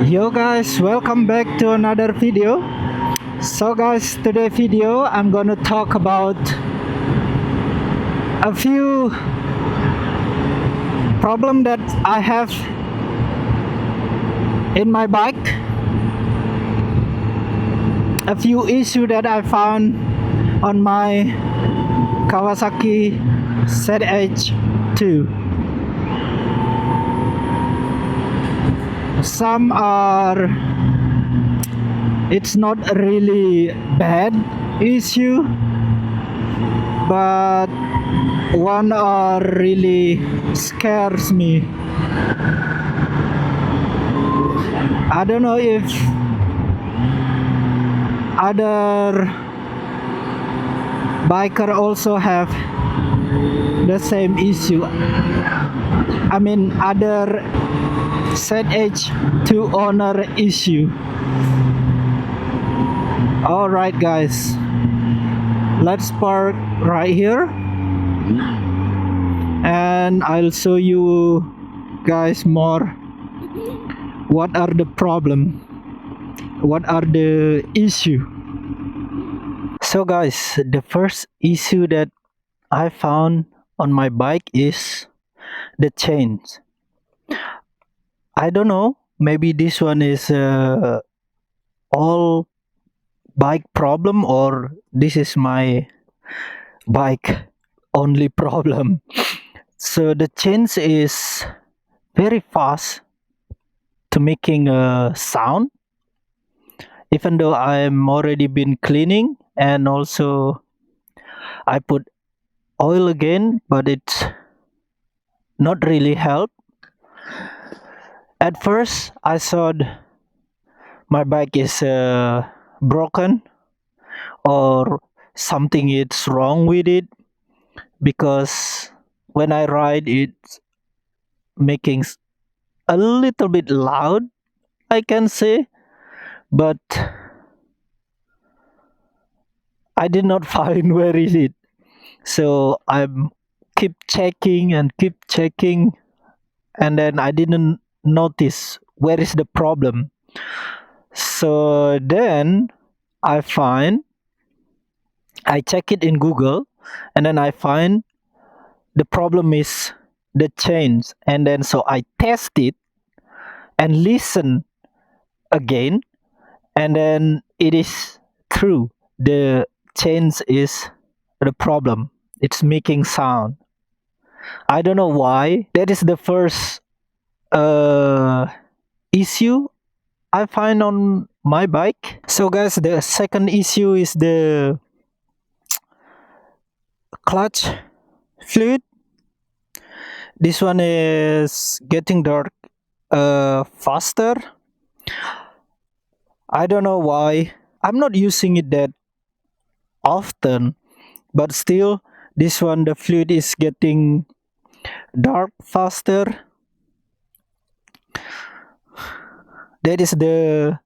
Yo guys, welcome back to another video. So guys, today video I'm gonna talk about a few problem that I have in my bike, a few issue that I found on my Kawasaki ZH2. Some are, it's not a really bad issue, but one are really scares me. I don't know if other biker also have the same issue. I mean other ZH2 owner issue. Alright guys, let's park right here and I'll show you guys more what are the problem, what are the issue. So guys, the first issue that I found on my bike is the chains. I don't know, maybe this one is all bike problem, or this is my bike only problem. So the chains is very fast to making a sound, even though I'm already been cleaning and also I put oil again, but it's not really help. At first I thought my bike is broken or something is wrong with it, because when I ride it's making a little bit loud, I can say, but I did not find where is it. So I'm keep checking and then I didn't notice where is the problem. So then I check it in Google, and then I find the problem is the chains, and then so I test it and listen again, and then it is true, the chains is the problem, it's making sound. I don't know why. That is the first issue I find on my bike. So guys, the second issue is the clutch fluid. This one is getting dark faster. I don't know why. I'm not using it that often, but still this one, the fluid is getting dark faster. That is the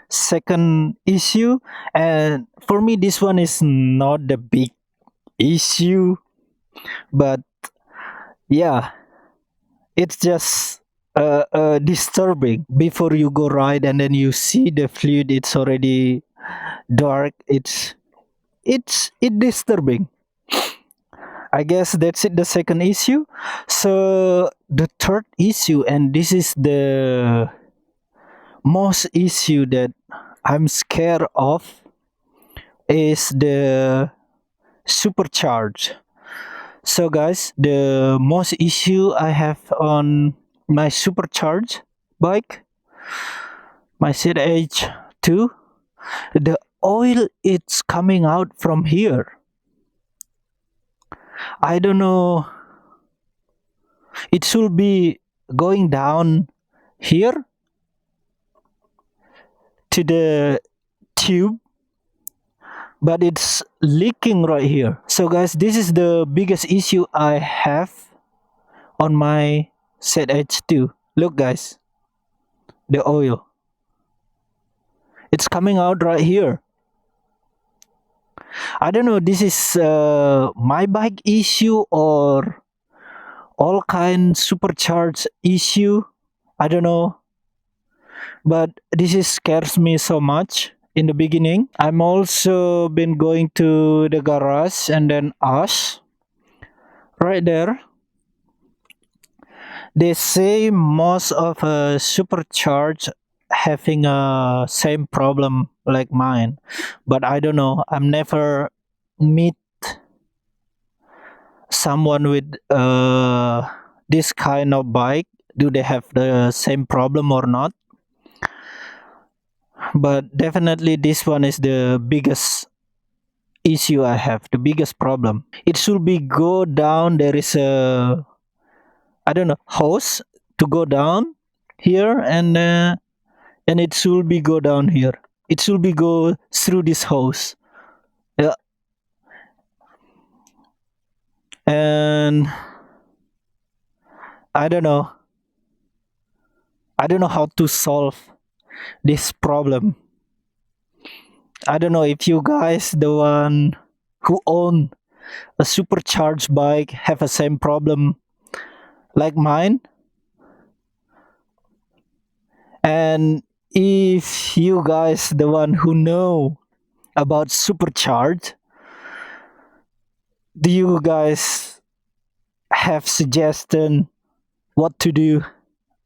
second issue, and for me this one is not the big issue, but yeah, it's just disturbing. Before you go ride and then you see the fluid, it's already dark, it's disturbing. I guess that's it, the second issue. So the third issue, and this is the most issue that I'm scared of, is the supercharged. So guys, the most issue I have on my supercharged bike, my ZH2, the oil it's coming out from here. I don't know, it should be going down here to the tube, but it's leaking right here. So guys, this is the biggest issue I have on my ZH2. Look guys, the oil, it's coming out right here. I don't know, this is my bike issue or all kind supercharged issue. I don't know, But this is scares me so much in the beginning. I'm also been going to the garage and then ask right there. They say most of supercharged having a same problem like mine, but I don't know. I'm never meet someone with this kind of bike. Do they have the same problem or not? But definitely this one is the biggest issue I have, the biggest problem. It should be go down. There is a, I don't know, hose to go down here, and it should be go down here. It should be go through this hose. Yeah, and I don't know. I don't know how to solve this problem. I don't know if you guys, the one who own a supercharged bike, have the same problem like mine. And if you guys, the one who know about supercharged, do you guys have suggestion what to do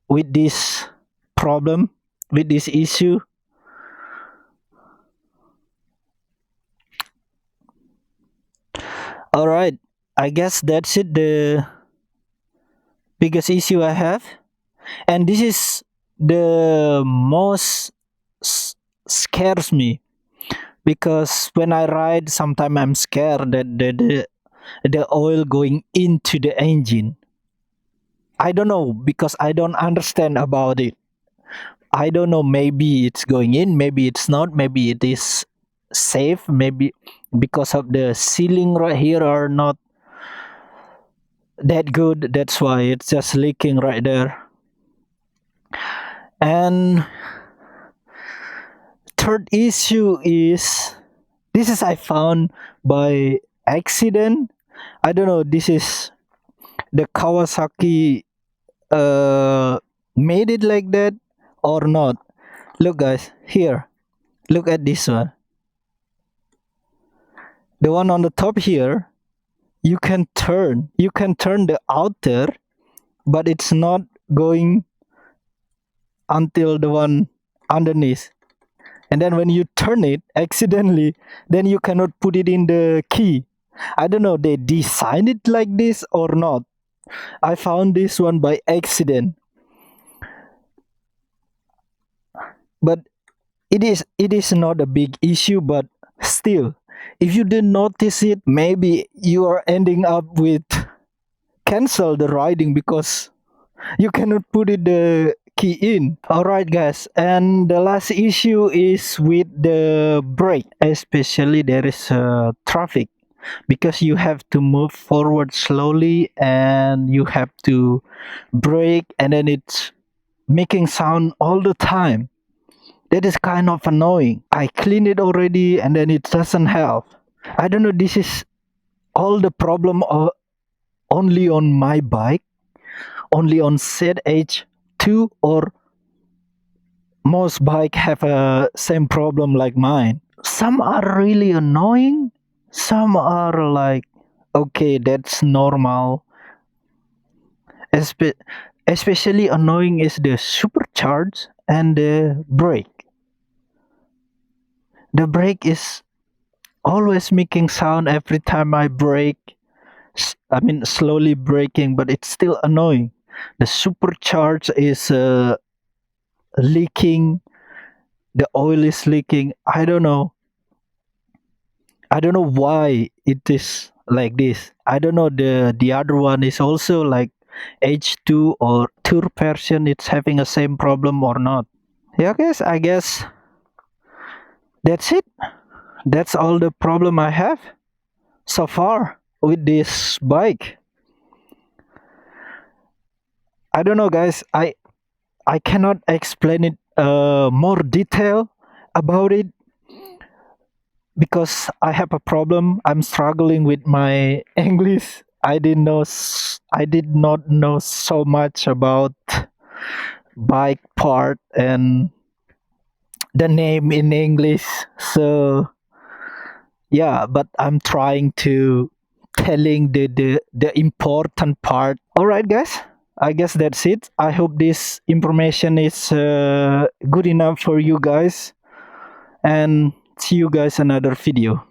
with this problem, with this issue? All right, I guess that's it. The biggest issue I have, and this is the most scares me because when I ride, sometimes I'm scared that the oil going into the engine. I don't know because I don't understand about it. I don't know. Maybe it's going in. Maybe it's not. Maybe it is safe. Maybe because of the sealing right here are not that good. That's why it's just leaking right there. And third issue is this is I found by accident. I don't know. This is the Kawasaki made it like that or not. Look, guys, here. Look at this one. The one on the top here, you can turn. You can turn the outer, but it's not going until the one underneath. And then when you turn it accidentally, then you cannot put it in the key. I don't know, they designed it like this or not. I found this one by accident. But it is not a big issue, but still, if you didn't notice it, maybe you are ending up with cancel the riding because you cannot put it the key in. All right, guys, and the last issue is with the brake, especially there is traffic, because you have to move forward slowly and you have to brake, and then it's making sound all the time. That is kind of annoying. I cleaned it already and then it doesn't help. I don't know, this is all the problem only on my bike, only on ZH2, or most bike have a same problem like mine. Some are really annoying, some are like okay, that's normal. Especially annoying is the supercharge and the brake. The brake is always making sound every time I brake. I mean, slowly braking, but it's still annoying. The supercharge is leaking. The oil is leaking. I don't know. I don't know why it is like this. I don't know. The other one is also like H2 or tour version. It's having the same problem or not. Yeah, guys. I guess that's it. That's all the problem I have so far with this bike. I don't know, guys. I cannot explain it more detail about it because I have a problem. I'm struggling with my English. I did not know so much about bike part, and the name in English. So yeah, but I'm trying to telling the important part. All right, guys. I guess that's it. I hope this information is good enough for you guys, and see you guys another video.